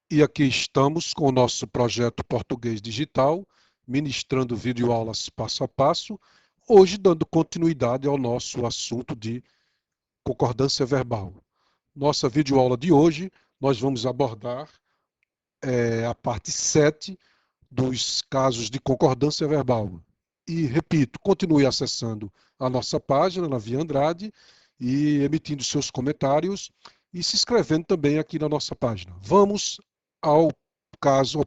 E aqui estamos com o nosso projeto Português Digital, ministrando videoaulas passo a passo, hoje dando continuidade ao nosso assunto de concordância verbal. Nossa videoaula de hoje, nós vamos abordar a parte 7 dos casos de concordância verbal. E, repito, continue acessando a nossa página, na Via Andrade, e emitindo seus comentários e se inscrevendo também aqui na nossa página. Vamos ao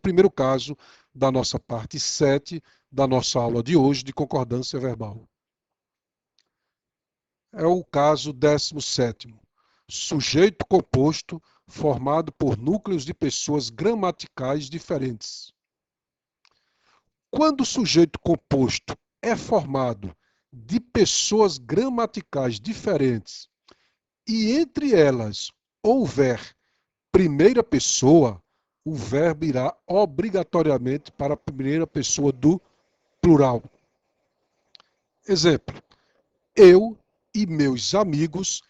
primeiro caso da nossa parte 7 da nossa aula de hoje de concordância verbal. É o caso 17º. Sujeito composto formado por núcleos de pessoas gramaticais diferentes. Quando o sujeito composto é formado de pessoas gramaticais diferentes e entre elas houver primeira pessoa, o verbo irá obrigatoriamente para a primeira pessoa do plural. Exemplo: eu e meus amigos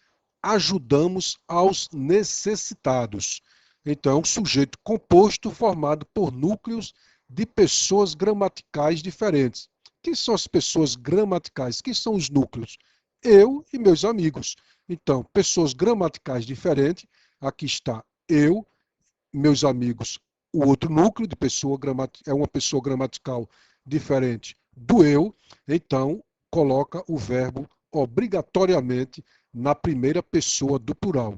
ajudamos aos necessitados. Então, é um sujeito composto formado por núcleos de pessoas gramaticais diferentes. Quem são as pessoas gramaticais? Quem são os núcleos? Eu e meus amigos. Então, pessoas gramaticais diferentes. Aqui está eu, meus amigos. O outro núcleo de pessoa é uma pessoa gramatical diferente do eu. Então, coloca o verbo obrigatoriamente na primeira pessoa do plural.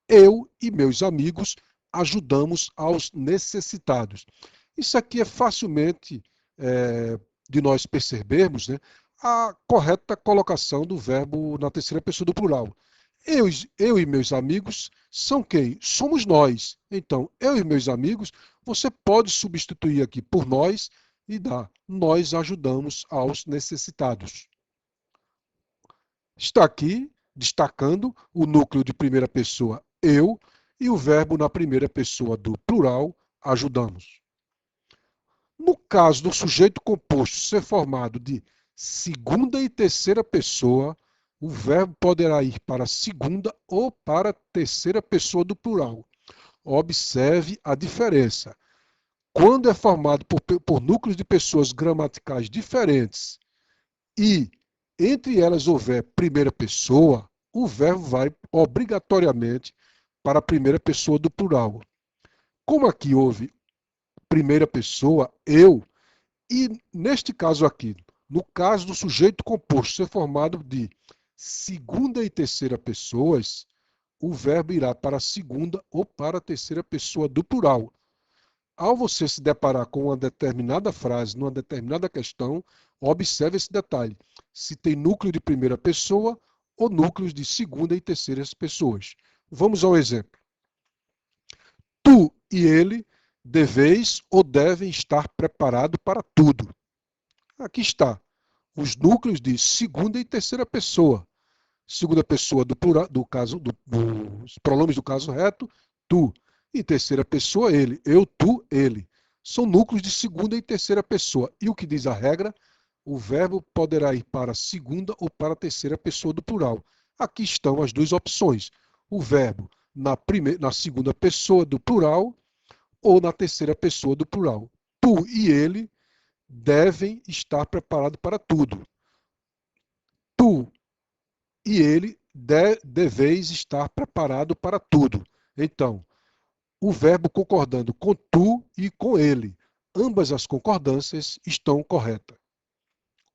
Eu e meus amigos ajudamos aos necessitados. Isso aqui é facilmente de nós percebermos, né, a correta colocação do verbo na terceira pessoa do plural. Eu e meus amigos são quem? Somos nós. Então, eu e meus amigos, você pode substituir aqui por nós e dar nós ajudamos aos necessitados. Está aqui destacando o núcleo de primeira pessoa eu e o verbo na primeira pessoa do plural ajudamos. No caso do sujeito composto ser formado de segunda e terceira pessoa, o verbo poderá ir para a segunda ou para a terceira pessoa do plural. Observe a diferença. Quando é formado por núcleos de pessoas gramaticais diferentes e entre elas houver primeira pessoa, o verbo vai obrigatoriamente para a primeira pessoa do plural. Como aqui houve primeira pessoa, eu, e neste caso aqui, no caso do sujeito composto ser formado de segunda e terceira pessoas, o verbo irá para a segunda ou para a terceira pessoa do plural. Ao você se deparar com uma determinada frase, numa determinada questão, observe esse detalhe. Se tem núcleo de primeira pessoa ou núcleos de segunda e terceira pessoas. Vamos ao exemplo. Tu e ele deveis ou devem estar preparados para tudo. Aqui está. Os núcleos de segunda e terceira pessoa. Segunda pessoa do plural, dos pronomes do caso reto, tu. E terceira pessoa, ele. Eu, tu, ele. São núcleos de segunda e terceira pessoa. E o que diz a regra? O verbo poderá ir para a segunda ou para a terceira pessoa do plural. Aqui estão as duas opções. O verbo na segunda pessoa do plural ou na terceira pessoa do plural. Tu e ele devem estar preparados para tudo. Tu e ele deveis estar preparado para tudo. Então, o verbo concordando com tu e com ele. Ambas as concordâncias estão corretas.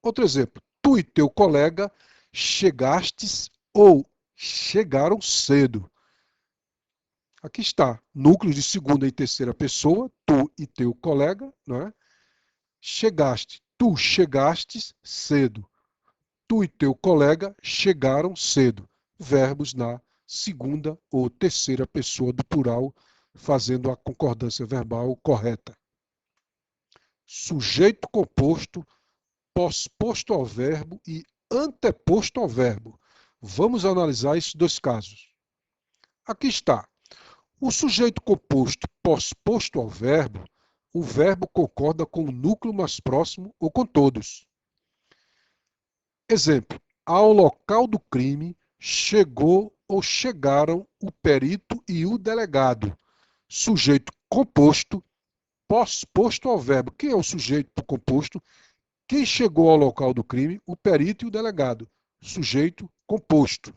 Outro exemplo. Tu e teu colega chegastes ou chegaram cedo. Aqui está. Núcleos de segunda e terceira pessoa. Tu e teu colega. Não é? Chegaste. Tu chegastes cedo. Tu e teu colega chegaram cedo. Verbos na segunda ou terceira pessoa do plural, fazendo a concordância verbal correta. Sujeito composto, pós-posto ao verbo e anteposto ao verbo. Vamos analisar esses dois casos. Aqui está. O sujeito composto pós-posto ao verbo, o verbo concorda com o núcleo mais próximo ou com todos. Exemplo, ao local do crime chegou ou chegaram o perito e o delegado. Sujeito composto, pós-posto ao verbo. Quem é o sujeito do composto? Quem chegou ao local do crime? O perito e o delegado. Sujeito composto.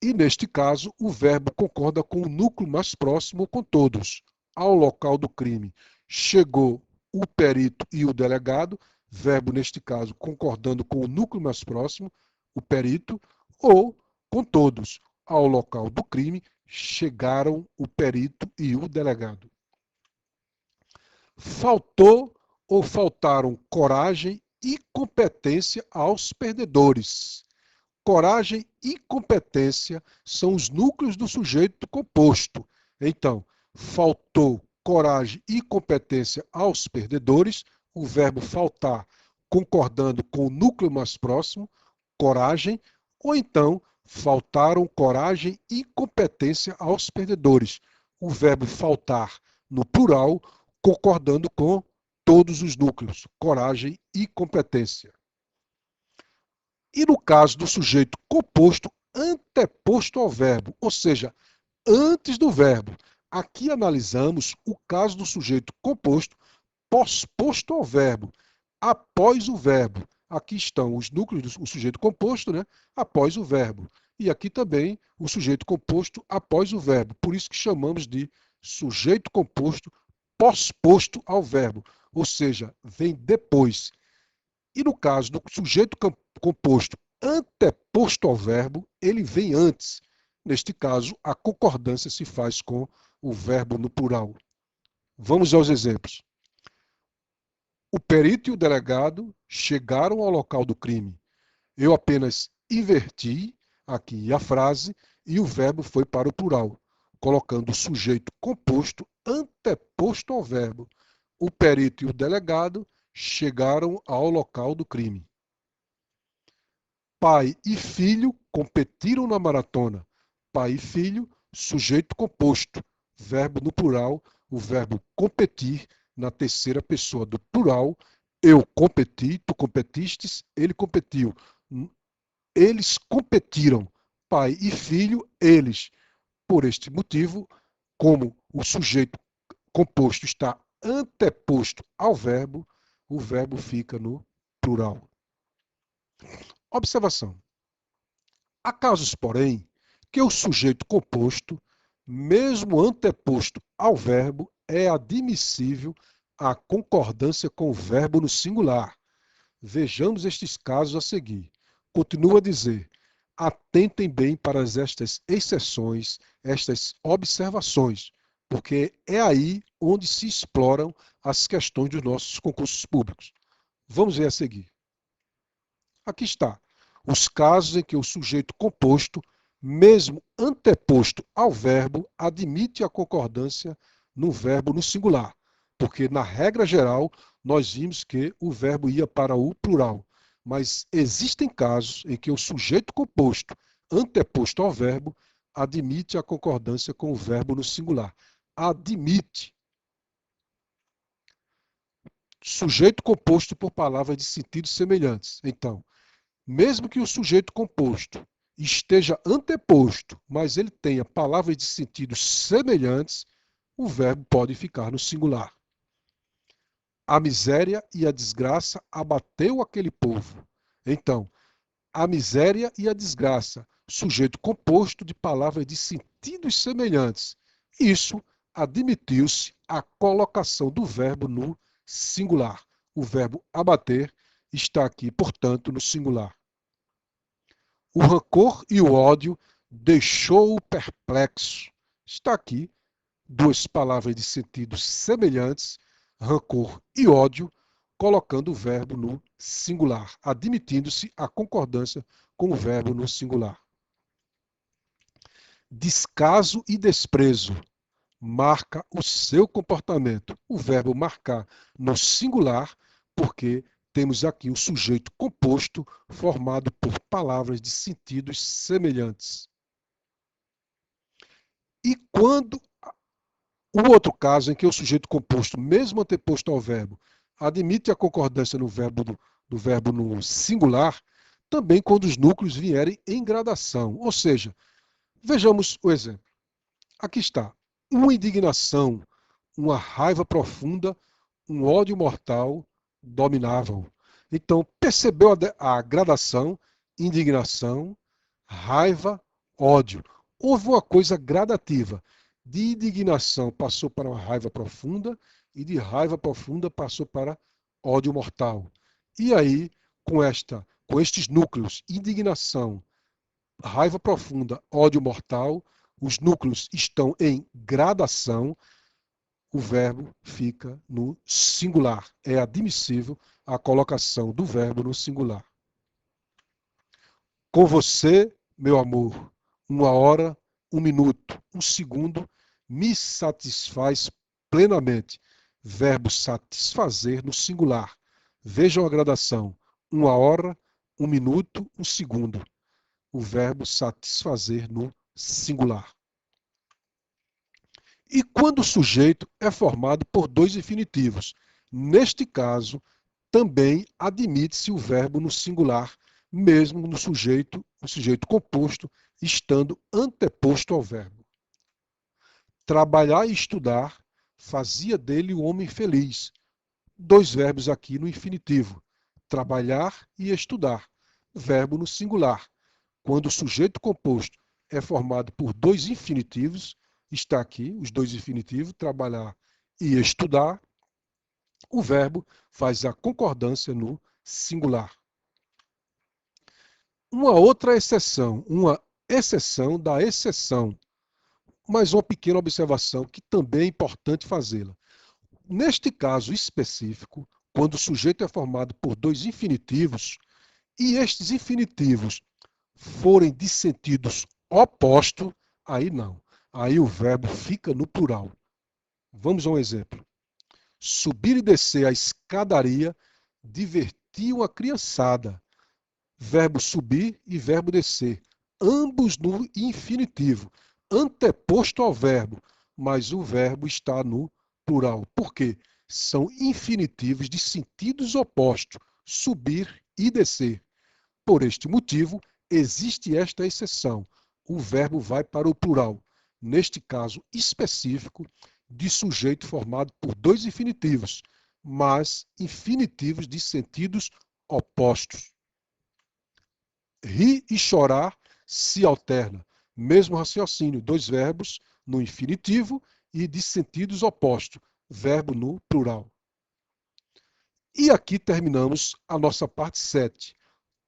E, neste caso, o verbo concorda com o núcleo mais próximo ou com todos. Ao local do crime chegou o perito e o delegado, verbo, neste caso, concordando com o núcleo mais próximo, o perito, ou com todos. Ao local do crime chegaram o perito e o delegado. Faltou ou faltaram coragem e competência aos perdedores. Coragem e competência são os núcleos do sujeito composto. Então, faltou coragem e competência aos perdedores, o verbo faltar concordando com o núcleo mais próximo, coragem, ou então faltaram coragem e competência aos perdedores, o verbo faltar no plural concordando com todos os núcleos, coragem e competência. E no caso do sujeito composto, anteposto ao verbo, ou seja, antes do verbo. Aqui analisamos o caso do sujeito composto pós-posto ao verbo, após o verbo. Aqui estão os núcleos do sujeito composto, né? Após o verbo. E aqui também o sujeito composto após o verbo. Por isso que chamamos de sujeito composto pós-posto ao verbo, ou seja, vem depois. E no caso do sujeito composto anteposto ao verbo, ele vem antes. Neste caso, a concordância se faz com o verbo no plural. Vamos aos exemplos. O perito e o delegado chegaram ao local do crime. Eu apenas inverti aqui a frase e o verbo foi para o plural, colocando o sujeito composto anteposto ao verbo. O perito e o delegado chegaram ao local do crime. Pai e filho competiram na maratona. Pai e filho, sujeito composto. Verbo no plural, o verbo competir na terceira pessoa do plural. Eu competi, tu competistes, ele competiu. Eles competiram. Pai e filho, eles. Por este motivo, como o sujeito composto está anteposto ao verbo, o verbo fica no plural. Observação. Há casos, porém, que o sujeito composto, mesmo anteposto ao verbo, é admissível a concordância com o verbo no singular. Vejamos estes casos a seguir. Continua a dizer: atentem bem para estas exceções, estas observações, porque é aí onde se exploram as questões dos nossos concursos públicos. Vamos ver a seguir. Aqui está. Os casos em que o sujeito composto, mesmo anteposto ao verbo, admite a concordância no verbo no singular. Porque, na regra geral, nós vimos que o verbo ia para o plural. Mas existem casos em que o sujeito composto, anteposto ao verbo, admite a concordância com o verbo no singular. Admite. Sujeito composto por palavras de sentidos semelhantes. Então, mesmo que o sujeito composto esteja anteposto, mas ele tenha palavras de sentidos semelhantes, o verbo pode ficar no singular. A miséria e a desgraça abateu aquele povo. Então, a miséria e a desgraça, sujeito composto de palavras de sentidos semelhantes. Isso admitiu-se a colocação do verbo no singular. O verbo abater está aqui, portanto, no singular. O rancor e o ódio deixou-o perplexo. Está aqui, duas palavras de sentidos semelhantes, rancor e ódio, colocando o verbo no singular, admitindo-se a concordância com o verbo no singular. Descaso e desprezo marca o seu comportamento. O verbo marcar no singular, porque temos aqui o sujeito composto formado por palavras de sentidos semelhantes. E quando o outro caso em que o sujeito composto, mesmo anteposto ao verbo, admite a concordância no verbo no singular, também quando os núcleos vierem em gradação. Ou seja, vejamos o exemplo. Aqui está. Uma indignação uma raiva profunda, um ódio mortal dominavam. Então, percebeu a gradação, indignação, raiva, ódio. Houve uma coisa gradativa. De indignação passou para uma raiva profunda e de raiva profunda passou para ódio mortal. E aí, com estes núcleos, indignação, raiva profunda, ódio mortal, os núcleos estão em gradação, o verbo fica no singular. É admissível a colocação do verbo no singular. Com você, meu amor, uma hora, um minuto, um segundo, me satisfaz plenamente. Verbo satisfazer no singular. Vejam a gradação. Uma hora, um minuto, um segundo. O verbo satisfazer no singular. E quando o sujeito é formado por dois infinitivos? Neste caso, também admite-se o verbo no singular, mesmo no sujeito, o sujeito composto, estando anteposto ao verbo. Trabalhar e estudar fazia dele o homem feliz. Dois verbos aqui no infinitivo. Trabalhar e estudar. Verbo no singular. Quando o sujeito composto é formado por dois infinitivos, está aqui os dois infinitivos, trabalhar e estudar, o verbo faz a concordância no singular. Uma outra exceção, uma exceção da exceção, mas uma pequena observação que também é importante fazê-la. Neste caso específico, quando o sujeito é formado por dois infinitivos, e estes infinitivos forem de sentidos opostos, aí não. Aí o verbo fica no plural. Vamos a um exemplo. Subir e descer a escadaria divertiam a criançada. Verbo subir e verbo descer, ambos no infinitivo, anteposto ao verbo, mas o verbo está no plural. Por quê? São infinitivos de sentidos opostos, subir e descer. Por este motivo, existe esta exceção. O verbo vai para o plural, neste caso específico, de sujeito formado por dois infinitivos, mas infinitivos de sentidos opostos. Rir e chorar se alterna. Mesmo raciocínio, dois verbos no infinitivo e de sentidos opostos, verbo no plural. E aqui terminamos a nossa parte 7.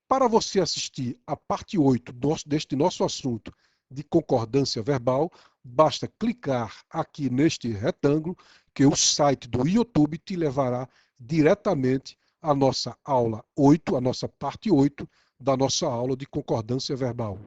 Para você assistir a parte 8 deste nosso assunto de concordância verbal, basta clicar aqui neste retângulo que o site do YouTube te levará diretamente à nossa aula 8, a nossa parte 8 da nossa aula de concordância verbal.